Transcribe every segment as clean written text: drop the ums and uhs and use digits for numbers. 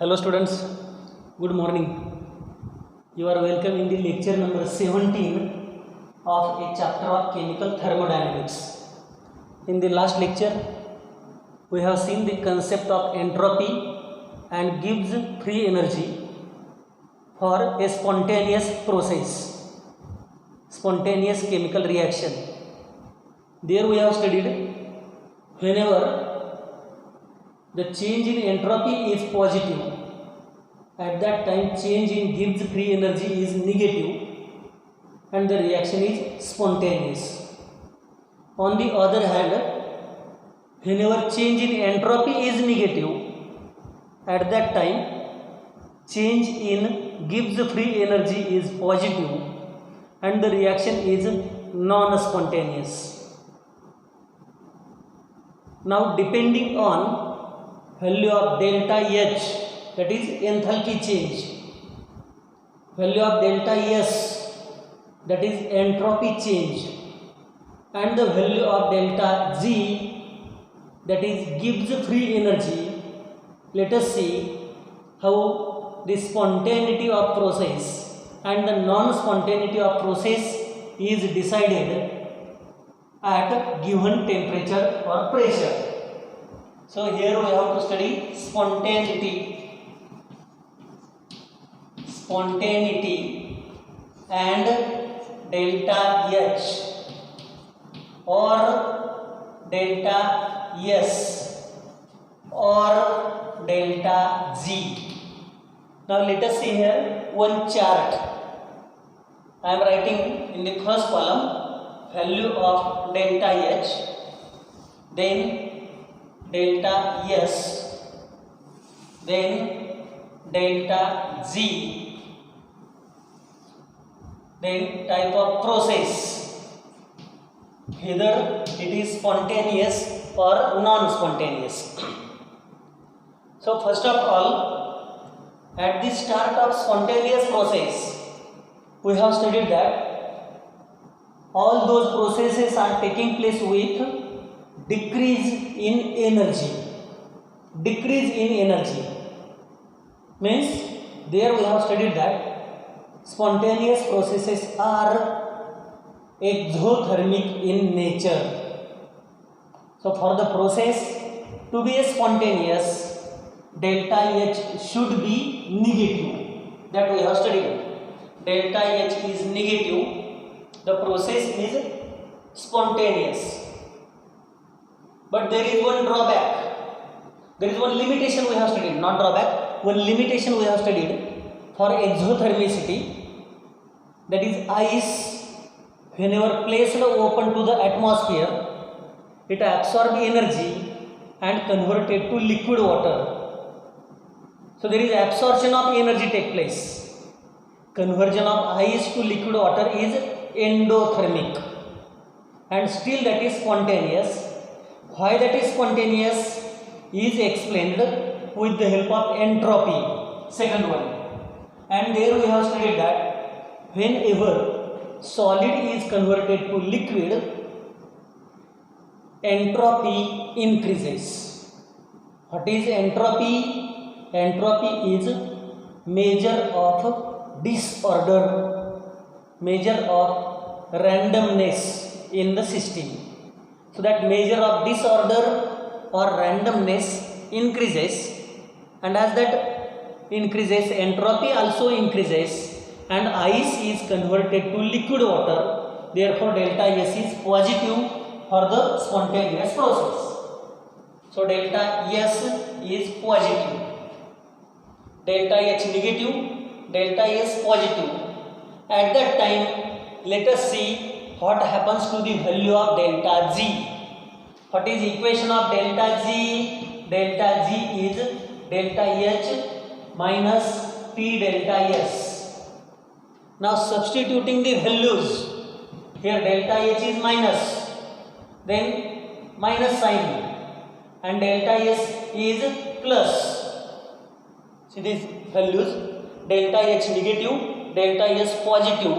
Hello students, good morning. You are welcome in the lecture number 17 of a chapter of chemical thermodynamics. In the last lecture, we have seen the concept of entropy and Gibbs free energy for a spontaneous process, spontaneous chemical reaction. There we have studied whenever the change in entropy is positive, at that time change in Gibbs free energy is negative and the reaction is spontaneous. On the other hand, whenever change in entropy is negative, at that time change in Gibbs free energy is positive and the reaction is non-spontaneous. Now depending on value of delta H, that is enthalpy change, value of delta S, that is entropy change, and the value of delta G, that is Gibbs free energy, let us see how the spontaneity of process and the non-spontaneity of process is decided at given temperature or pressure. So here we have to study spontaneity and delta H or delta S or delta G. Now let us see here one chart. I am writing in the first column value of delta H, then delta S, then delta G, then type of process, whether it is spontaneous or non-spontaneous. So first of all, at the start of spontaneous process, we have studied that all those processes are taking place with decrease in energy. Decrease in energy means there we have studied that spontaneous processes are exothermic in nature. So for the process to be spontaneous, delta H should be negative. That we have studied. Delta H is negative, the process is spontaneous. But there is one drawback, there is one limitation we have studied, not drawback, one limitation we have studied for exothermicity, that is ice whenever placed open to the atmosphere, it absorbs energy and converted to liquid water. So there is absorption of energy take place. Conversion of ice to liquid water is endothermic and still that is spontaneous. Why that is spontaneous is explained with the help of entropy, second one. And there we have studied that whenever solid is converted to liquid, entropy increases. What is entropy? Entropy is measure of disorder, measure of randomness in the system. So that measure of disorder or randomness increases, and as that increases, entropy also increases and ice is converted to liquid water. Therefore delta S is positive for the spontaneous process. So delta S is positive, delta H negative, delta S positive. At that time let us see what happens to the value of delta G. What is equation of delta G? Delta G is delta H minus T delta S. Now substituting the values, here delta H is minus, then minus sign, and delta S is plus. See these values, delta H negative, delta S positive.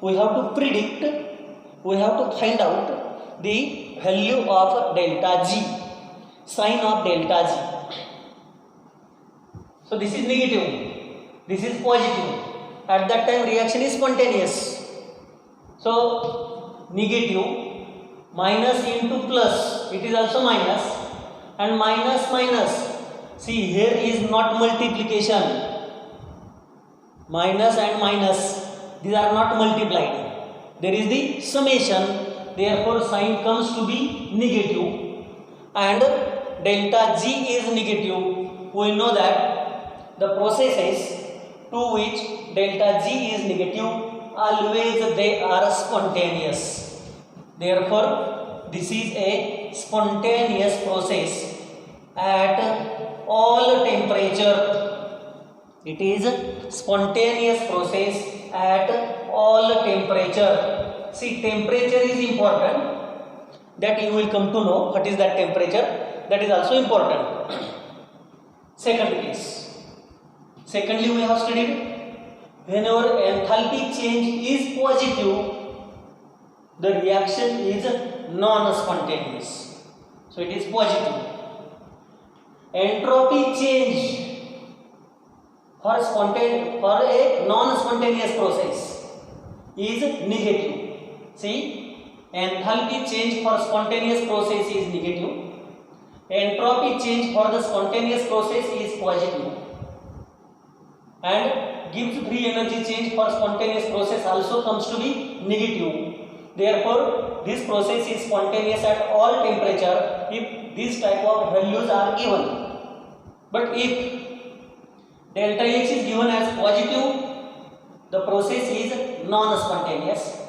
We have to predict, we have to find out the value of delta G, sign of delta G. So this is negative, this is positive. At that time reaction is spontaneous. So negative minus into plus, it is also minus, and minus minus. See, here is not multiplication. Minus and minus, these are not multiplied. There is the summation. Therefore sign comes to be negative, and delta G is negative. We know that the processes to which delta G is negative, always they are spontaneous. Therefore this is a spontaneous process at all temperature. It is spontaneous process at all temperature. See, temperature is important, that you will come to know what is that temperature. That is also important. Second case. Secondly, we have studied whenever enthalpy change is positive, the reaction is non-spontaneous. So it is positive. Entropy change for a non-spontaneous process is negative. See, enthalpy change for spontaneous process is negative. Entropy change for the spontaneous process is positive. And Gibbs free energy change for spontaneous process also comes to be negative. Therefore, this process is spontaneous at all temperature if these type of values are given. But if delta H is given as positive, the process is non-spontaneous.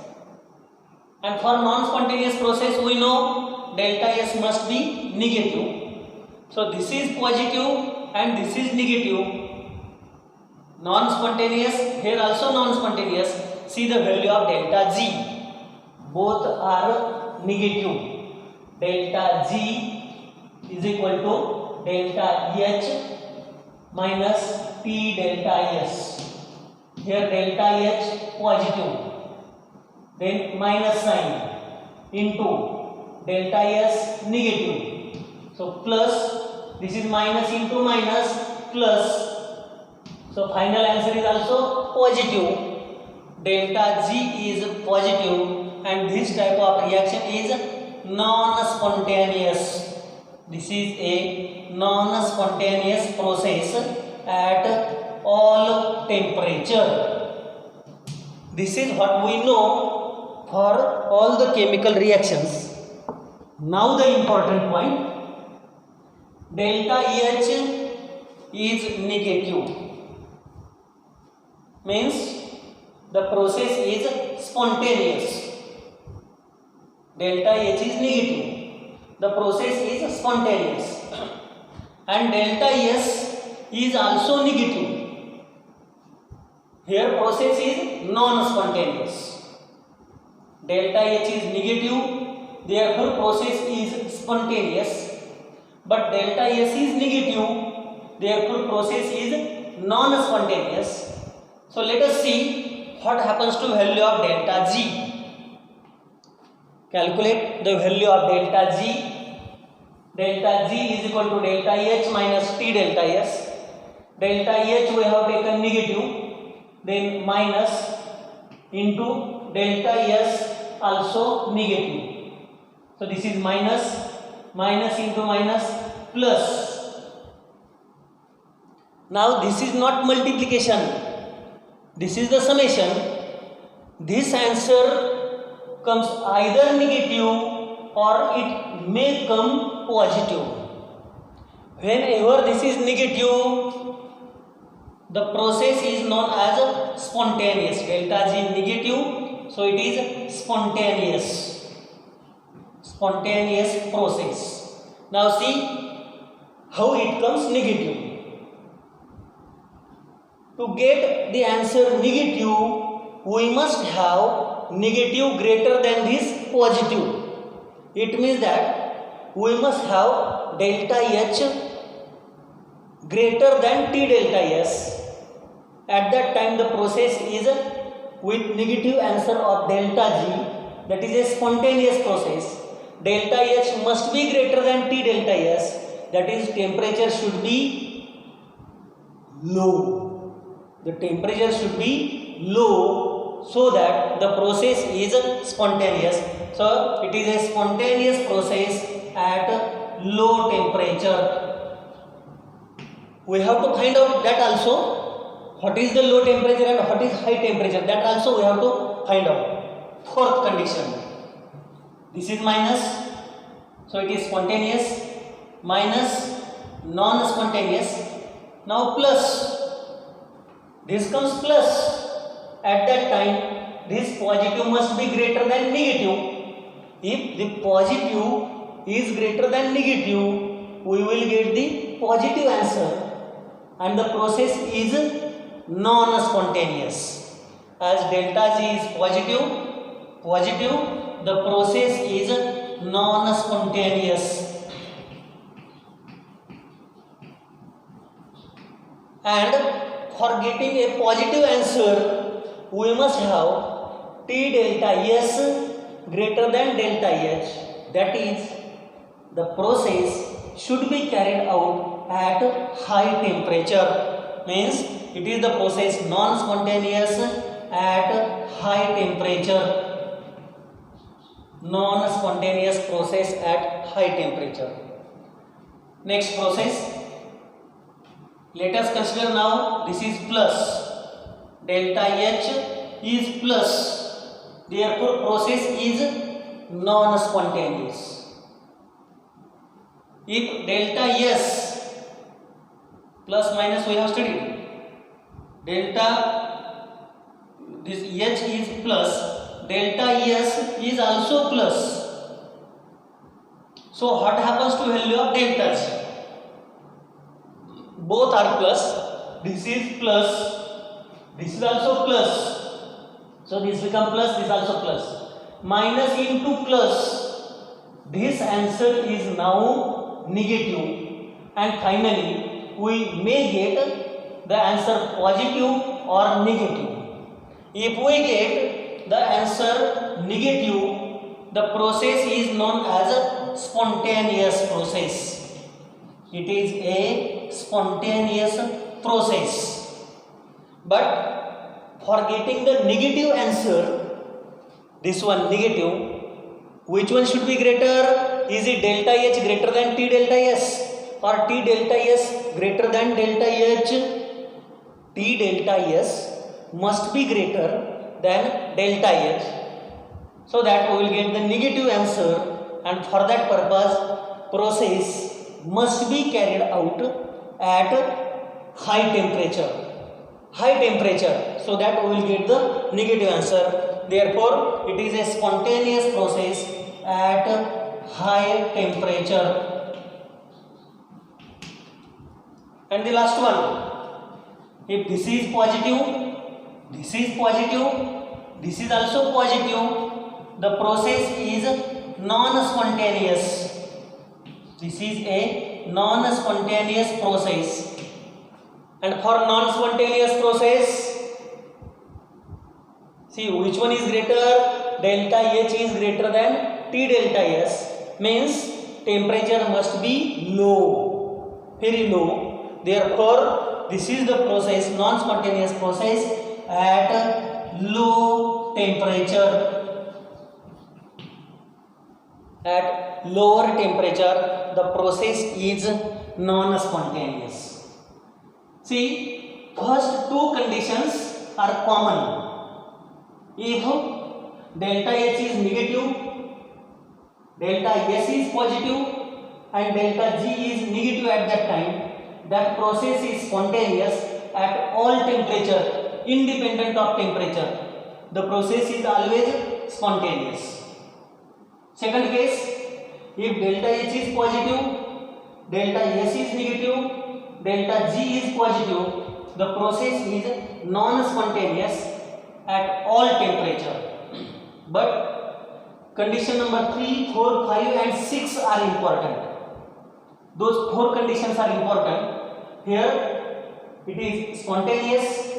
And for non-spontaneous process, we know delta S must be negative. So this is positive and this is negative. Non-spontaneous, here also non-spontaneous. See the value of delta G. Both are negative. Delta G is equal to delta H minus T delta S. Here delta H positive, then minus sign, into delta S negative. So plus, this is minus into minus plus. So final answer is also positive. Delta G is positive, and this type of reaction is non-spontaneous. This is a non-spontaneous process at all temperature. This is what we know for all the chemical reactions. Now the important point, delta H is negative, means the process is spontaneous. Delta H is negative, the process is spontaneous. And delta S is also negative. Here process is non-spontaneous. Delta H is negative, therefore process is spontaneous. But delta S is negative, therefore process is non-spontaneous. So let us see what happens to value of delta G. Calculate the value of delta G. Delta G is equal to delta H minus T delta S. Delta H we have taken negative, then minus into delta S also negative. So this is minus, minus into minus plus. Now this is not multiplication. This is the summation. This answer comes either negative or it may come positive. Whenever this is negative, the process is known as spontaneous. Delta G negative, so it is spontaneous. Spontaneous process. Now see how it comes negative. To get the answer negative, we must have negative greater than this positive. It means that we must have delta H greater than T delta S. At that time the process is with negative answer of delta G, that is a spontaneous process. Delta H must be greater than T delta S, that is temperature should be low. The temperature should be low so that the process is spontaneous. So it is a spontaneous process at low temperature. We have to find out that also. What is the low temperature and what is high temperature? That also we have to find out. Fourth condition. This is minus. So it is spontaneous. Minus non-spontaneous. Now plus. This comes plus. At that time, this positive must be greater than negative. If the positive is greater than negative, we will get the positive answer. And the process is non-spontaneous. As delta G is positive, the process is non-spontaneous. And for getting a positive answer, we must have T delta S greater than delta H. That is, the process should be carried out at high temperature. Means it is the process non-spontaneous at high temperature. Non-spontaneous process at high temperature. Next process. Let us consider now this is plus. Delta H is plus. Therefore, process is non-spontaneous. If delta S plus minus we have studied. Delta this H is plus, delta S is also plus. So what happens to value of delta G? Both are plus. This is plus, this is also plus. So this become plus, this also plus. Minus into plus. This answer is now negative. And finally, we may get the answer positive or negative. If we get the answer negative, the process is known as a spontaneous process. It is a spontaneous process. But for getting the negative answer, this one negative, which one should be greater? Is it delta H greater than T delta S? Or T delta S greater than delta H? T delta S must be greater than delta H, so that we will get the negative answer, and for that purpose process must be carried out at high temperature, so that we will get the negative answer. Therefore, it is a spontaneous process at high temperature. And the last one, if this is positive, this is positive, this is also positive, the process is non-spontaneous. This is a non-spontaneous process. And for non-spontaneous process, see which one is greater? Delta H is greater than T delta S. Means temperature must be low, very low. Therefore, this is the process, non-spontaneous process at low temperature. At lower temperature, the process is non-spontaneous. See, first two conditions are common. If delta H is negative, delta S is positive, and delta G is negative at that time, that process is spontaneous at all temperature, independent of temperature. The process is always spontaneous. Second case, if delta H is positive, delta S is negative, delta G is positive, the process is non-spontaneous at all temperature. But condition number 3, 4, 5 and 6 are important. Those 4 conditions are important. Here it is spontaneous,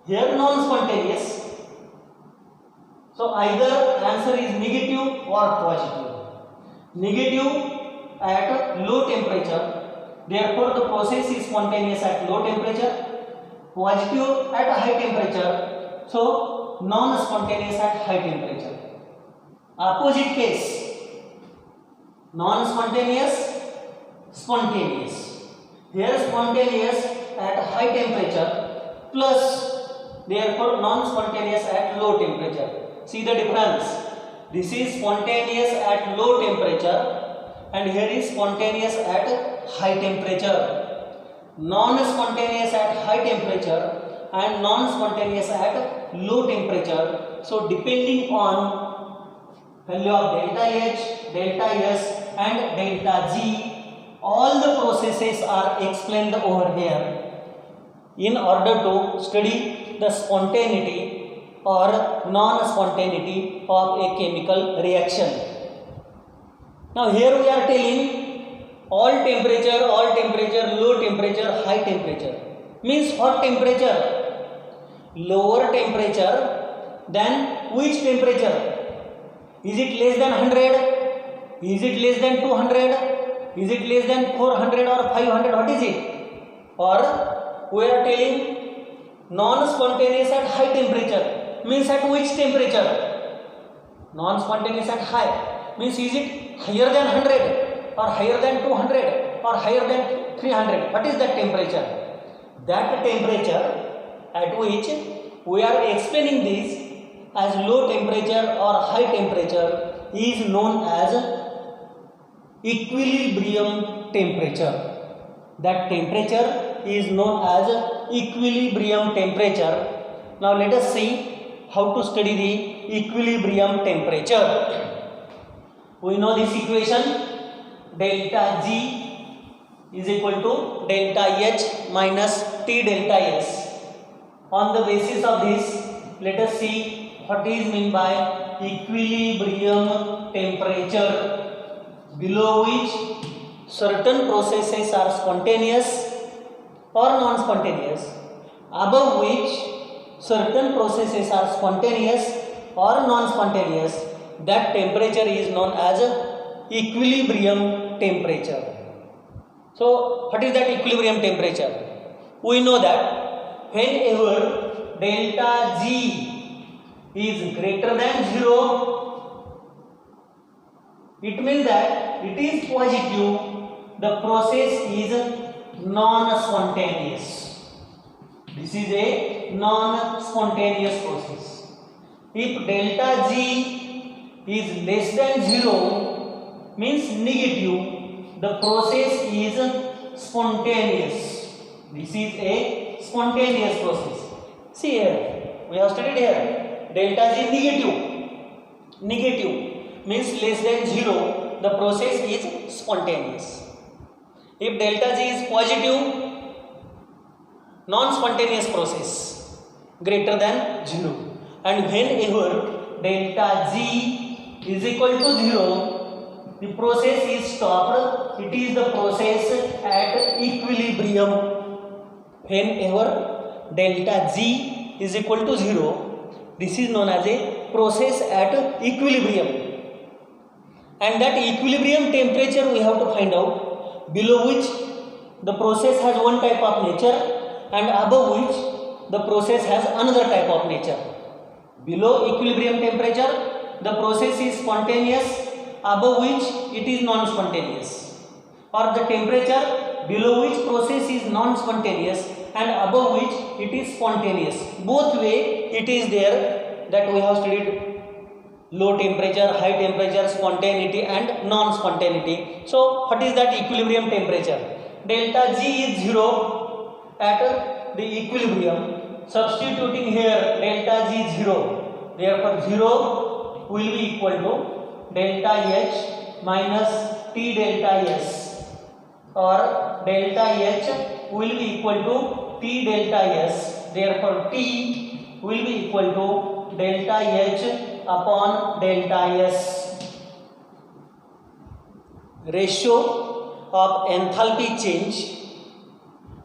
here non-spontaneous. So either answer is negative or positive. Negative at low temperature, Therefore, the process is spontaneous at low temperature, positive at high temperature, so non-spontaneous at high temperature. Opposite case, non-spontaneous, spontaneous. Here spontaneous at high temperature plus therefore non-spontaneous at low temperature. See the difference. This is spontaneous at low temperature and here is spontaneous at high temperature. Non-spontaneous at high temperature and non-spontaneous at low temperature. So depending on value of delta H, delta S and delta G, all the processes are explained over here in order to study the spontaneity or non-spontaneity of a chemical reaction. Now here we are telling all temperature, low temperature, high temperature. Means what temperature? Lower temperature than which temperature? Is it less than 100? Is it less than 200? Is it less than 400 or 500? What is it? Or we are telling non-spontaneous at high temperature. Means at which temperature? Non-spontaneous at high. Means is it higher than 100 or higher than 200 or higher than 300? What is that temperature? That temperature at which we are explaining this as low temperature or high temperature is known as equilibrium temperature. That temperature is known as equilibrium temperature. Now let us see how to study the equilibrium temperature. We know this equation, delta G is equal to delta H minus T delta S. On the basis of this, let us see what is meant by equilibrium temperature, below which certain processes are spontaneous or non-spontaneous, above which certain processes are spontaneous or non-spontaneous. That temperature is known as equilibrium temperature. So what is that equilibrium temperature? We know that whenever delta G is greater than 0, it means that it is positive, the process is non-spontaneous. This is a non-spontaneous process. If delta G is less than 0, means negative, the process is spontaneous. This is a spontaneous process. See here, we have studied here. Delta G negative means less than 0, the process is spontaneous. If delta G is positive, non-spontaneous process greater than 0. And whenever delta G is equal to 0, the process is stopped. It is the process at equilibrium. Whenever delta G is equal to 0, this is known as a process at equilibrium. And that equilibrium temperature we have to find out, below which the process has one type of nature and above which the process has another type of nature. Below equilibrium temperature, the process is spontaneous, above which it is non-spontaneous. Or the temperature below which process is non-spontaneous and above which it is spontaneous. Both way it is there, that we have studied low temperature, high temperature, spontaneity and non-spontaneity. So what is that equilibrium temperature? Delta G is 0 at the equilibrium. Substituting here delta G 0, therefore 0 will be equal to delta H minus T delta S, or delta H will be equal to T delta S, therefore T will be equal to delta H upon delta S. Ratio of enthalpy change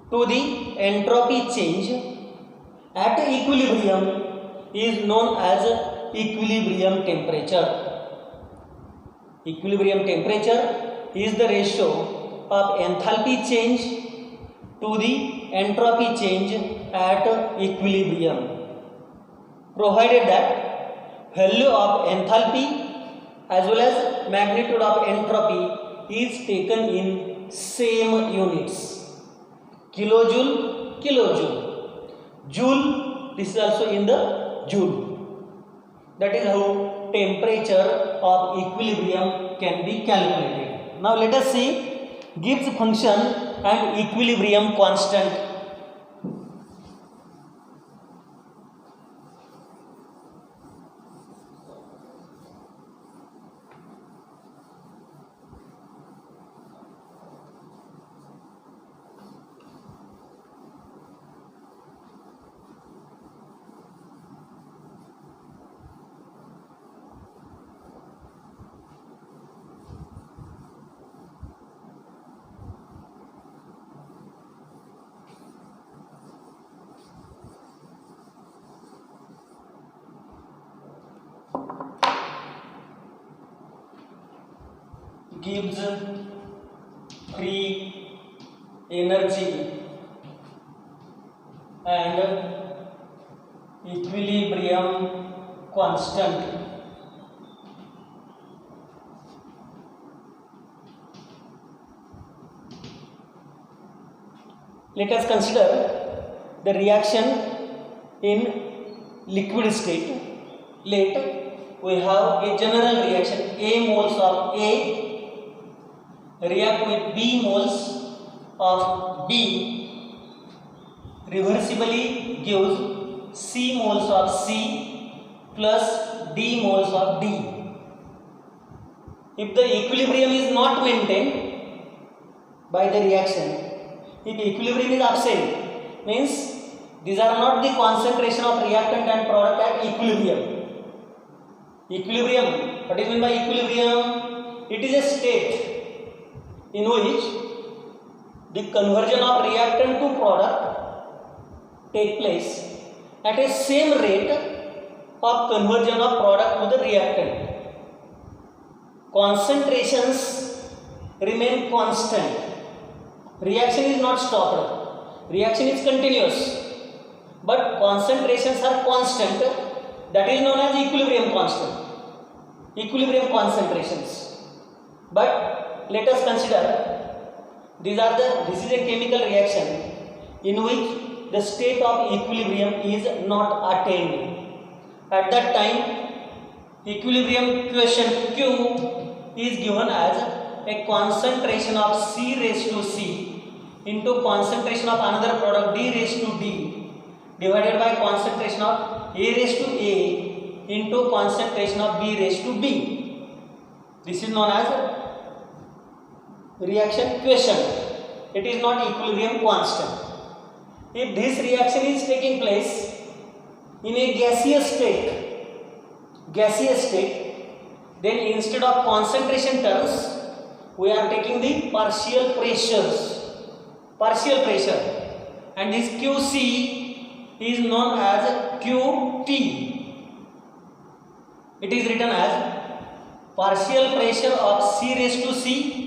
to the entropy change at equilibrium is known as equilibrium temperature. Equilibrium temperature is the ratio of enthalpy change to the entropy change at equilibrium, provided that value of enthalpy as well as magnitude of entropy is taken in same units, kilojoule, kilojoule, joule, this is also in the joule. That is how temperature of equilibrium can be calculated. Now let us see Gibbs function and equilibrium constant. Gibbs free energy and equilibrium constant. Let us consider the reaction in liquid state. Let we have a general reaction. A moles of A react with B moles of B, reversibly gives C moles of C plus D moles of D. If the equilibrium is not maintained by the reaction, if equilibrium is absent, means these are not the concentration of reactant and product at equilibrium. Equilibrium, what is meant by equilibrium? It is a state in which the conversion of reactant to product take place at a same rate of conversion of product to the reactant. Concentrations remain constant. Reaction is not stopped. Reaction is continuous, but concentrations are constant. That is known as equilibrium constant. Equilibrium concentrations. But let us consider this is a chemical reaction in which the state of equilibrium is not attained. At that time, equilibrium quotient Q is given as a concentration of C raised to C into concentration of another product D raised to D divided by concentration of A raised to A into concentration of B raised to B. This is known as reaction quotient. It is not equilibrium constant. If this reaction is taking place in a gaseous state, then instead of concentration terms, we are taking the partial pressure, and this QC is known as QT. It is written as partial pressure of C raised to C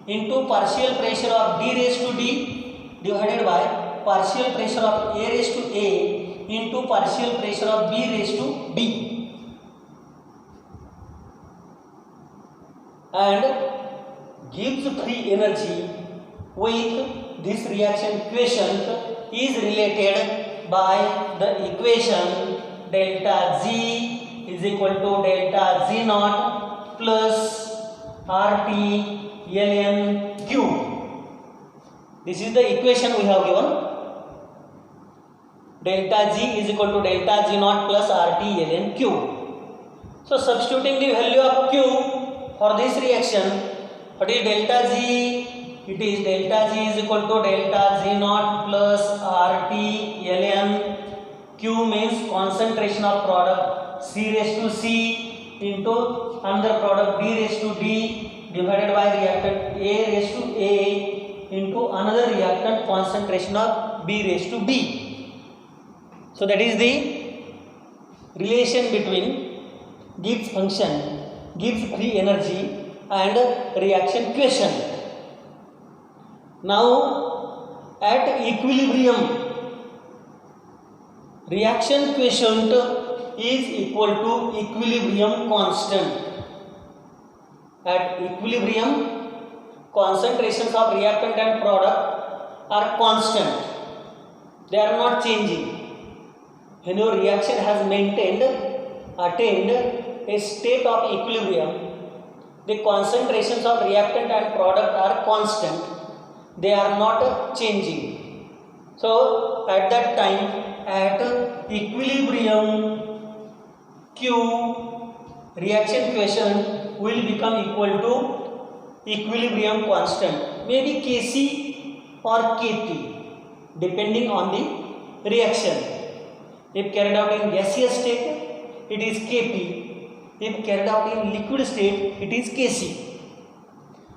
into partial pressure of D raised to D divided by partial pressure of A raised to A into partial pressure of B raised to B. And Gibbs free energy with this reaction quotient is related by the equation delta Z is equal to delta Z naught plus RT ln Q. This is the equation we have given. Delta G is equal to delta G naught plus RT ln Q. So substituting the value of Q for this reaction, what is delta G? It is delta G is equal to delta Z naught plus RT ln Q means concentration of product C raised to C into another product D raised to D divided by reactant A raised to A into another reactant concentration of B raised to B. So that is the relation between Gibbs function, Gibbs free energy and reaction quotient. Now at equilibrium, reaction quotient is equal to equilibrium constant. At equilibrium, concentrations of reactant and product are constant. They are not changing. When your reaction has attained a state of equilibrium, the concentrations of reactant and product are constant. They are not changing. So at that time, at equilibrium, Q, reaction quotient will become equal to equilibrium constant, maybe Kc or Kp, depending on the reaction. If carried out in gaseous state, it is Kp. If carried out in liquid state, it is Kc.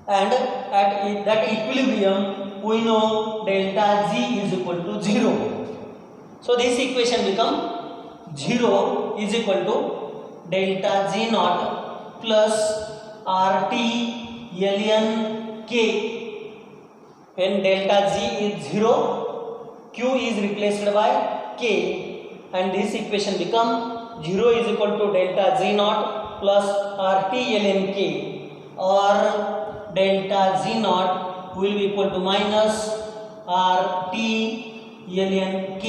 And at that equilibrium, we know delta G is equal to 0. So this equation become 0 is equal to delta G naught plus RT ln K. When delta G is 0, Q is replaced by K, and this equation become 0 is equal to delta G naught plus RT ln K, or delta G naught will be equal to minus RT ln K,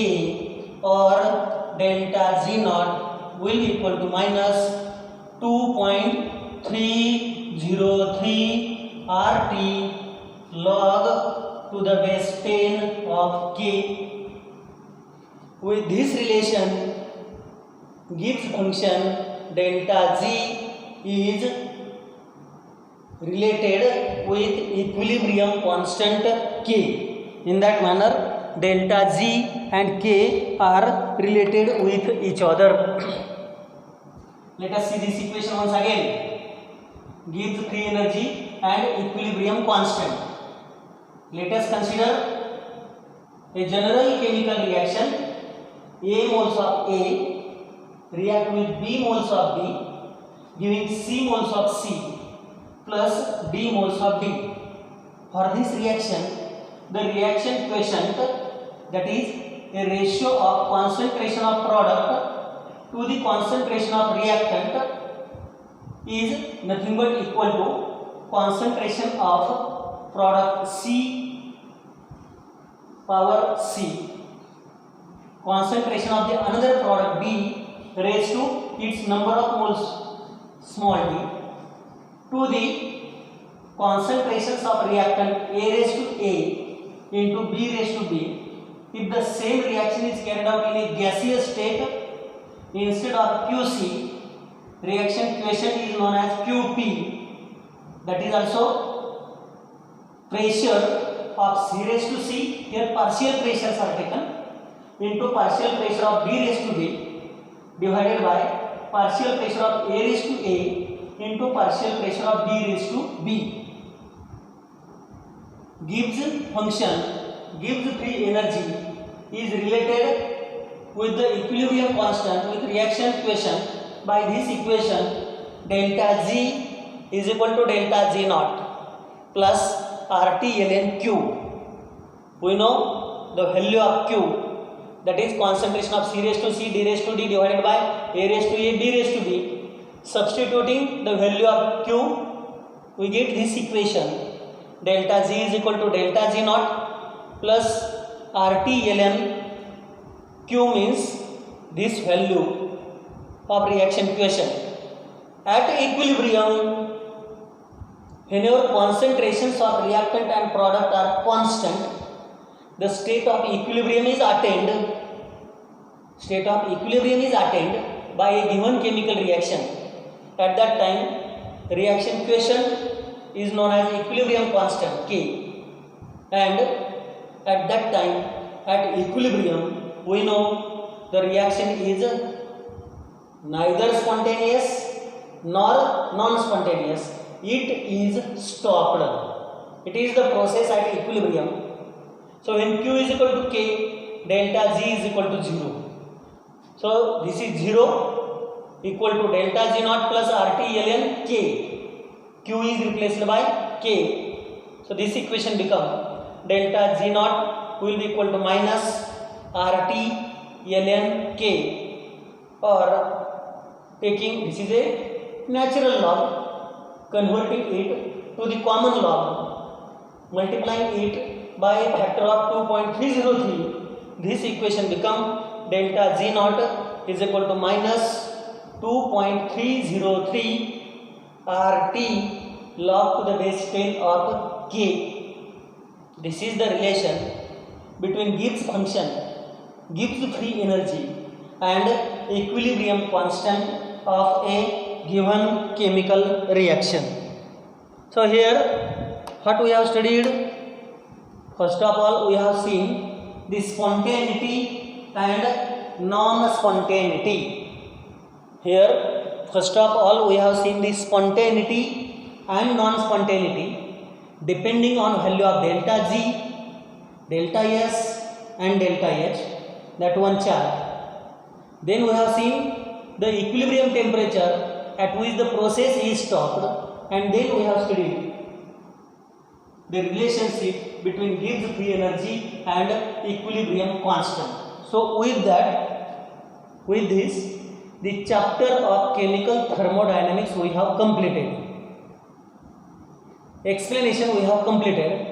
or delta G naught will be equal to minus 2.303 RT log to the base 10 of K. With this relation, Gibbs function delta G is related with equilibrium constant K. In that manner, delta G and K are related with each other. Let us see this equation once again. Gibbs free energy and equilibrium constant. Let us consider a general chemical reaction. A moles of A react with B moles of B, giving C moles of C plus D moles of D. For this reaction, the reaction quotient, that is a ratio of concentration of product to the concentration of reactant, is nothing but equal to concentration of product C power C, concentration of the another product B raised to its number of moles small d, to the concentrations of reactant A raised to A into B raised to B. If the same reaction is carried out in a gaseous state, instead of QC, reaction quotient is known as QP. That is also pressure of C raised to C. Here partial pressures are taken into partial pressure of B raised to B divided by partial pressure of A raised to A into partial pressure of B raised to B. Gibbs function, Gibbs free energy, is related with the equilibrium constant with reaction quotient by this equation. Delta G is equal to delta G naught plus RT ln Q. We know the value of Q, that is concentration of C raised to C, D raised to D divided by A raised to A, B raised to B. Substituting the value of Q, we get this equation. Delta G is equal to delta G naught plus RT ln Q, means this value of reaction quotient. At equilibrium, whenever concentrations of reactant and product are constant, the state of equilibrium is attained. State of equilibrium is attained by a given chemical reaction. At that time, reaction quotient is known as equilibrium constant K, and at that time, at equilibrium, we know the reaction is neither spontaneous nor non-spontaneous. It is stopped. It is the process at equilibrium. So when Q is equal to K, delta G is equal to 0. So this is 0 equal to delta G naught plus RT ln K. Q is replaced by K. So this equation become delta G naught will be equal to minus RT ln K, or taking this is a natural log, converting it to the common log, multiplying it by a factor of 2.303, this equation become delta G naught is equal to minus 2.303 RT log to the base 10 of K. This is the relation between Gibbs function, Gibbs free energy and equilibrium constant of a given chemical reaction. So here what we have studied, first of all we have seen the spontaneity and non-spontaneity. Here first of all we have seen the spontaneity and non-spontaneity depending on value of delta G, delta S and delta H, that one chart. Then we have seen the equilibrium temperature at which the process is stopped, and then we have studied the relationship between Gibbs free energy and equilibrium constant. So with this the chapter of chemical thermodynamics we have completed. Explanation we have completed.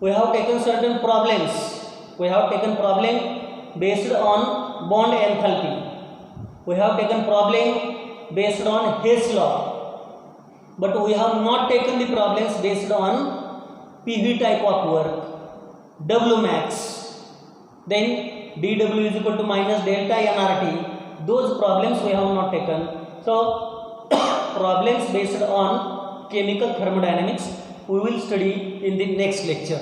We have taken certain problems. We have taken problem based on bond enthalpy. We have taken problem based on Hess law, but we have not taken the problems based on PV type of work, W max, then dW is equal to minus delta nRT. Those problems we have not taken. So problems based on chemical thermodynamics we will study in the next lecture.